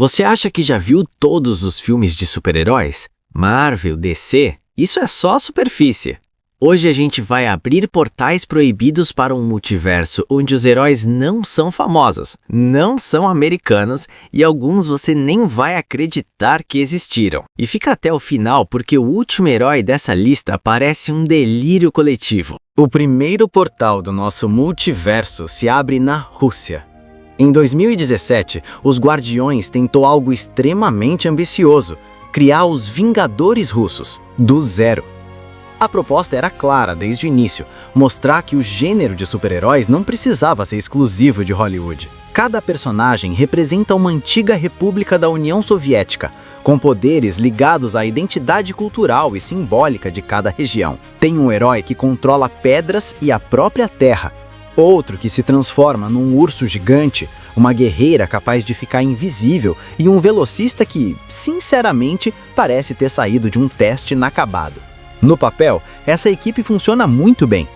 Você acha que já viu todos os filmes de super-heróis? Marvel, DC? Isso é só a superfície. Hoje a gente vai abrir portais proibidos para um multiverso onde os heróis não são famosos, não são americanos e alguns você nem vai acreditar que existiram. E fica até o final porque o último herói dessa lista parece um delírio coletivo. O primeiro portal do nosso multiverso se abre na Rússia. Em 2017, os Guardiões tentou algo extremamente ambicioso: criar os Vingadores Russos, do zero. A proposta era clara desde o início, mostrar que o gênero de super-heróis não precisava ser exclusivo de Hollywood. Cada personagem representa uma antiga república da União Soviética, com poderes ligados à identidade cultural e simbólica de cada região. Tem um herói que controla pedras e a própria terra, outro que se transforma num urso gigante, uma guerreira capaz de ficar invisível e um velocista que, sinceramente, parece ter saído de um teste inacabado. No papel, essa equipe funciona muito bem.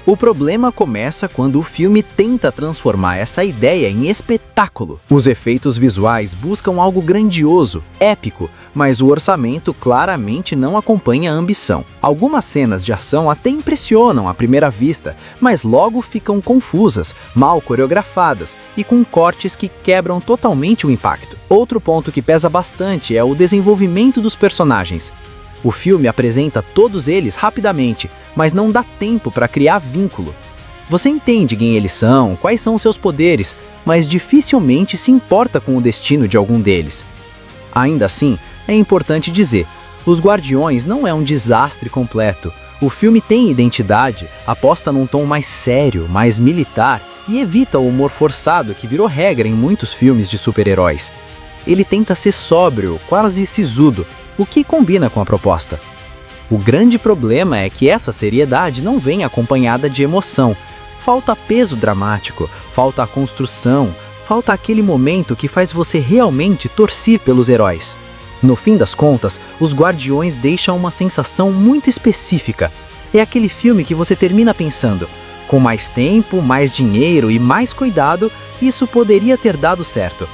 O problema começa quando o filme tenta transformar essa ideia em espetáculo. Os efeitos visuais buscam algo grandioso, épico, mas o orçamento claramente não acompanha a ambição. Algumas cenas de ação até impressionam à primeira vista, mas logo ficam confusas, mal coreografadas e com cortes que quebram totalmente o impacto. Outro ponto que pesa bastante é o desenvolvimento dos personagens. O filme apresenta todos eles rapidamente, mas não dá tempo para criar vínculo. Você entende quem eles são, quais são seus poderes, mas dificilmente se importa com o destino de algum deles. Ainda assim, é importante dizer, Os Guardiões não é um desastre completo. O filme tem identidade, aposta num tom mais sério, mais militar e evita o humor forçado que virou regra em muitos filmes de super-heróis. Ele tenta ser sóbrio, quase sisudo, o que combina com a proposta. O grande problema é que essa seriedade não vem acompanhada de emoção. Falta peso dramático, falta a construção, falta aquele momento que faz você realmente torcer pelos heróis. No fim das contas, Os Guardiões deixam uma sensação muito específica. É aquele filme que você termina pensando, com mais tempo, mais dinheiro e mais cuidado, isso poderia ter dado certo.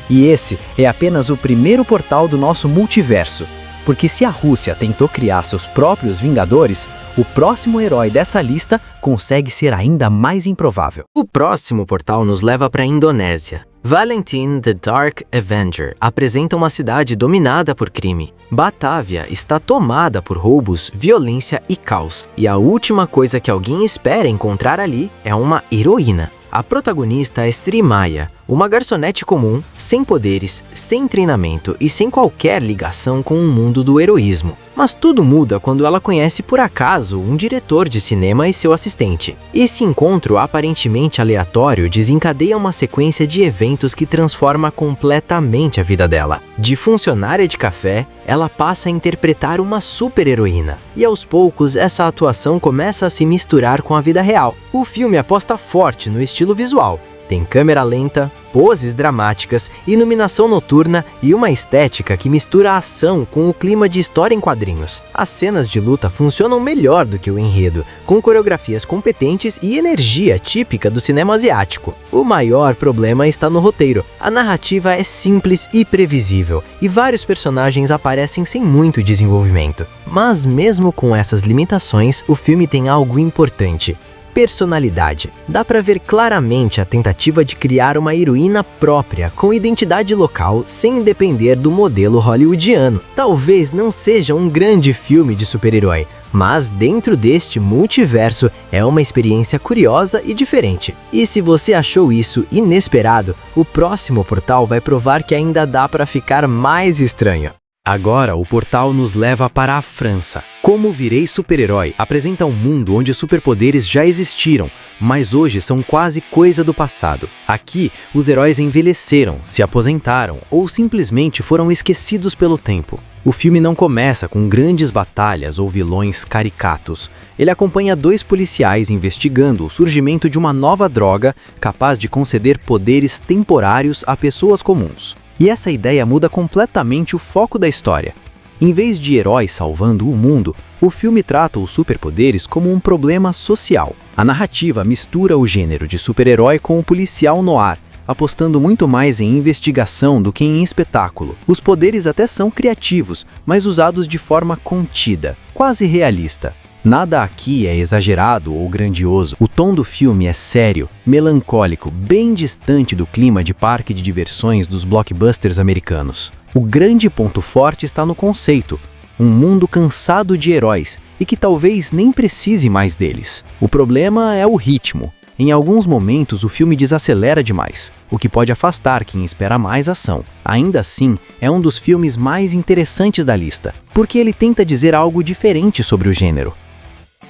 E esse é apenas o primeiro portal do nosso multiverso, porque se a Rússia tentou criar seus próprios Vingadores, o próximo herói dessa lista consegue ser ainda mais improvável. O próximo portal nos leva para a Indonésia. Valentin the Dark Avenger apresenta uma cidade dominada por crime. Batávia está tomada por roubos, violência e caos, e a última coisa que alguém espera encontrar ali é uma heroína. A protagonista é Strimaya, uma garçonete comum, sem poderes, sem treinamento e sem qualquer ligação com o mundo do heroísmo. Mas tudo muda quando ela conhece por acaso um diretor de cinema e seu assistente. Esse encontro aparentemente aleatório desencadeia uma sequência de eventos que transforma completamente a vida dela. De funcionária de café, ela passa a interpretar uma super-heroína. E aos poucos, essa atuação começa a se misturar com a vida real. O filme aposta forte no estilo visual. Tem câmera lenta, poses dramáticas, iluminação noturna e uma estética que mistura a ação com o clima de história em quadrinhos. As cenas de luta funcionam melhor do que o enredo, com coreografias competentes e energia típica do cinema asiático. O maior problema está no roteiro. A narrativa é simples e previsível, e vários personagens aparecem sem muito desenvolvimento. Mas mesmo com essas limitações, o filme tem algo importante: personalidade. Dá pra ver claramente a tentativa de criar uma heroína própria, com identidade local, sem depender do modelo hollywoodiano. Talvez não seja um grande filme de super-herói, mas dentro deste multiverso é uma experiência curiosa e diferente. E se você achou isso inesperado, o próximo portal vai provar que ainda dá pra ficar mais estranho. Agora o portal nos leva para a França. Como Virei Super-Herói apresenta um mundo onde superpoderes já existiram, mas hoje são quase coisa do passado. Aqui, os heróis envelheceram, se aposentaram ou simplesmente foram esquecidos pelo tempo. O filme não começa com grandes batalhas ou vilões caricatos. Ele acompanha dois policiais investigando o surgimento de uma nova droga capaz de conceder poderes temporários a pessoas comuns. E essa ideia muda completamente o foco da história. Em vez de heróis salvando o mundo, o filme trata os superpoderes como um problema social. A narrativa mistura o gênero de super-herói com o policial noir, apostando muito mais em investigação do que em espetáculo. Os poderes até são criativos, mas usados de forma contida, quase realista. Nada aqui é exagerado ou grandioso. O tom do filme é sério, melancólico, bem distante do clima de parque de diversões dos blockbusters americanos. O grande ponto forte está no conceito: um mundo cansado de heróis e que talvez nem precise mais deles. O problema é o ritmo. Em alguns momentos o filme desacelera demais, o que pode afastar quem espera mais ação. Ainda assim, é um dos filmes mais interessantes da lista, porque ele tenta dizer algo diferente sobre o gênero.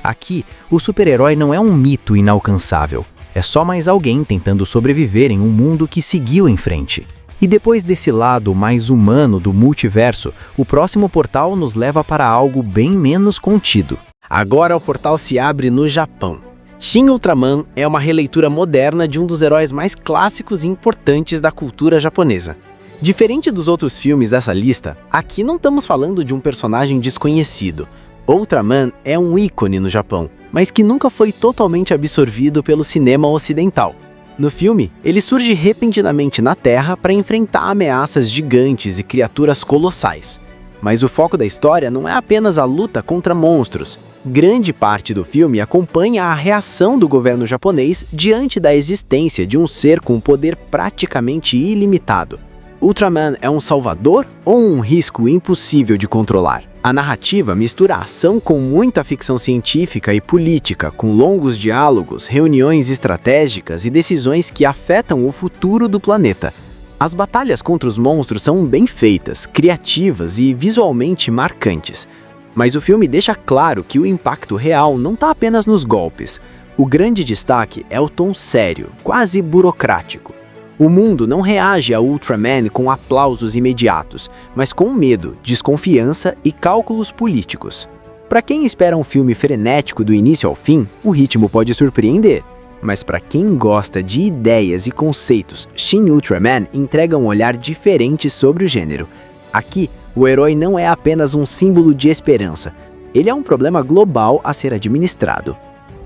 Aqui, o super-herói não é um mito inalcançável, é só mais alguém tentando sobreviver em um mundo que seguiu em frente. E depois desse lado mais humano do multiverso, o próximo portal nos leva para algo bem menos contido. Agora o portal se abre no Japão. Shin Ultraman é uma releitura moderna de um dos heróis mais clássicos e importantes da cultura japonesa. Diferente dos outros filmes dessa lista, aqui não estamos falando de um personagem desconhecido. Ultraman é um ícone no Japão, mas que nunca foi totalmente absorvido pelo cinema ocidental. No filme, ele surge repentinamente na Terra para enfrentar ameaças gigantes e criaturas colossais. Mas o foco da história não é apenas a luta contra monstros. Grande parte do filme acompanha a reação do governo japonês diante da existência de um ser com poder praticamente ilimitado. Ultraman é um salvador ou um risco impossível de controlar? A narrativa mistura ação com muita ficção científica e política, com longos diálogos, reuniões estratégicas e decisões que afetam o futuro do planeta. As batalhas contra os monstros são bem feitas, criativas e visualmente marcantes. Mas o filme deixa claro que o impacto real não está apenas nos golpes. O grande destaque é o tom sério, quase burocrático. O mundo não reage a Ultraman com aplausos imediatos, mas com medo, desconfiança e cálculos políticos. Para quem espera um filme frenético do início ao fim, o ritmo pode surpreender. Mas para quem gosta de ideias e conceitos, Shin Ultraman entrega um olhar diferente sobre o gênero. Aqui, o herói não é apenas um símbolo de esperança, ele é um problema global a ser administrado.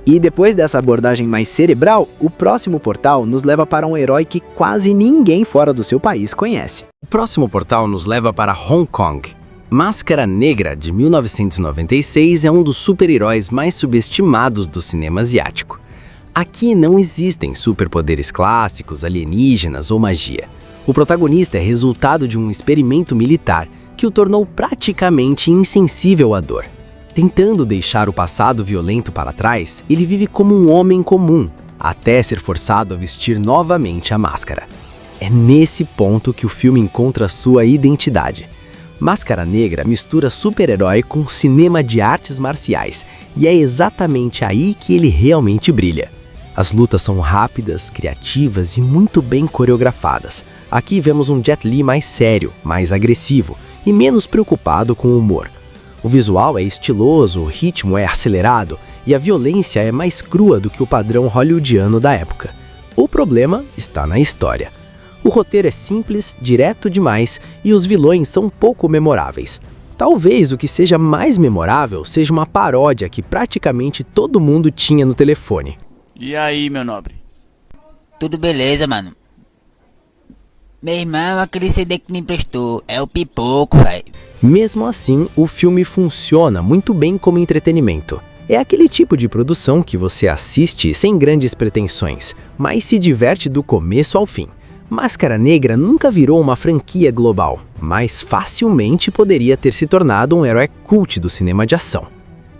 E depois dessa abordagem mais cerebral, o próximo portal nos leva para um herói que quase ninguém fora do seu país conhece. O próximo portal nos leva para Hong Kong. Máscara Negra, de 1996, é um dos super-heróis mais subestimados do cinema asiático. Aqui não existem superpoderes clássicos, alienígenas ou magia. O protagonista é resultado de um experimento militar que o tornou praticamente insensível à dor. Tentando deixar o passado violento para trás, ele vive como um homem comum, até ser forçado a vestir novamente a máscara. É nesse ponto que o filme encontra sua identidade. Máscara Negra mistura super-herói com cinema de artes marciais, e é exatamente aí que ele realmente brilha. As lutas são rápidas, criativas e muito bem coreografadas. Aqui vemos um Jet Li mais sério, mais agressivo e menos preocupado com o humor. O visual é estiloso, o ritmo é acelerado e a violência é mais crua do que o padrão hollywoodiano da época. O problema está na história. O roteiro é simples, direto demais e os vilões são pouco memoráveis. Talvez o que seja mais memorável seja uma paródia que praticamente todo mundo tinha no telefone. E aí, meu nobre? Tudo beleza, mano. Meu irmão, aquele CD que me emprestou é o Pipoco, velho. Mesmo assim, o filme funciona muito bem como entretenimento. É aquele tipo de produção que você assiste sem grandes pretensões, mas se diverte do começo ao fim. Máscara Negra nunca virou uma franquia global, mas facilmente poderia ter se tornado um herói cult do cinema de ação.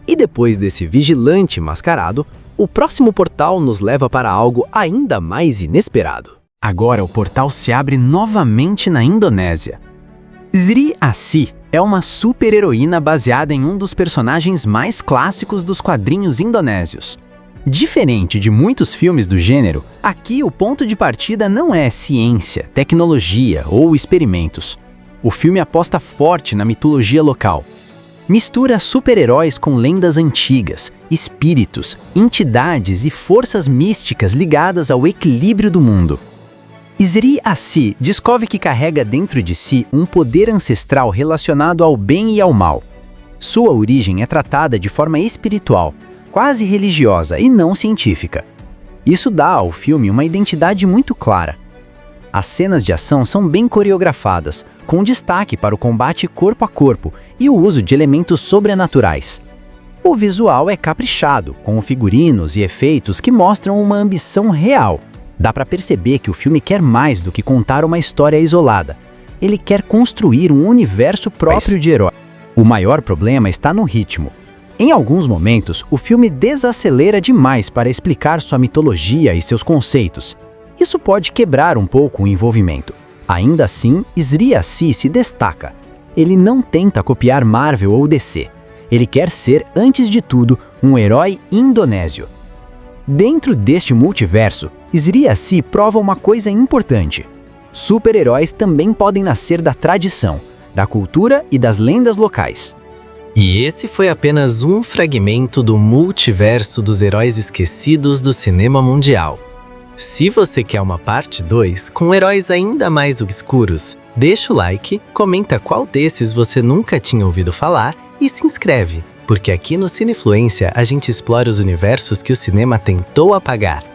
E depois desse vigilante mascarado, o próximo portal nos leva para algo ainda mais inesperado. Agora o portal se abre novamente na Indonésia. Sri Asih é uma super-heroína baseada em um dos personagens mais clássicos dos quadrinhos indonésios. Diferente de muitos filmes do gênero, aqui o ponto de partida não é ciência, tecnologia ou experimentos. O filme aposta forte na mitologia local. Mistura super-heróis com lendas antigas, espíritos, entidades e forças místicas ligadas ao equilíbrio do mundo. Sri Asih descobre que carrega dentro de si um poder ancestral relacionado ao bem e ao mal. Sua origem é tratada de forma espiritual, quase religiosa e não científica. Isso dá ao filme uma identidade muito clara. As cenas de ação são bem coreografadas, com destaque para o combate corpo a corpo e o uso de elementos sobrenaturais. O visual é caprichado, com figurinos e efeitos que mostram uma ambição real. Dá para perceber que o filme quer mais do que contar uma história isolada. Ele quer construir um universo próprio de herói. O maior problema está no ritmo. Em alguns momentos, o filme desacelera demais para explicar sua mitologia e seus conceitos. Isso pode quebrar um pouco o envolvimento. Ainda assim, Sri Assi se destaca. Ele não tenta copiar Marvel ou DC. Ele quer ser, antes de tudo, um herói indonésio. Dentro deste multiverso, Sri Assi prova uma coisa importante. Super-heróis também podem nascer da tradição, da cultura e das lendas locais. E esse foi apenas um fragmento do multiverso dos heróis esquecidos do cinema mundial. Se você quer uma parte 2 com heróis ainda mais obscuros, deixa o like, comenta qual desses você nunca tinha ouvido falar e se inscreve, porque aqui no Cinefluência a gente explora os universos que o cinema tentou apagar.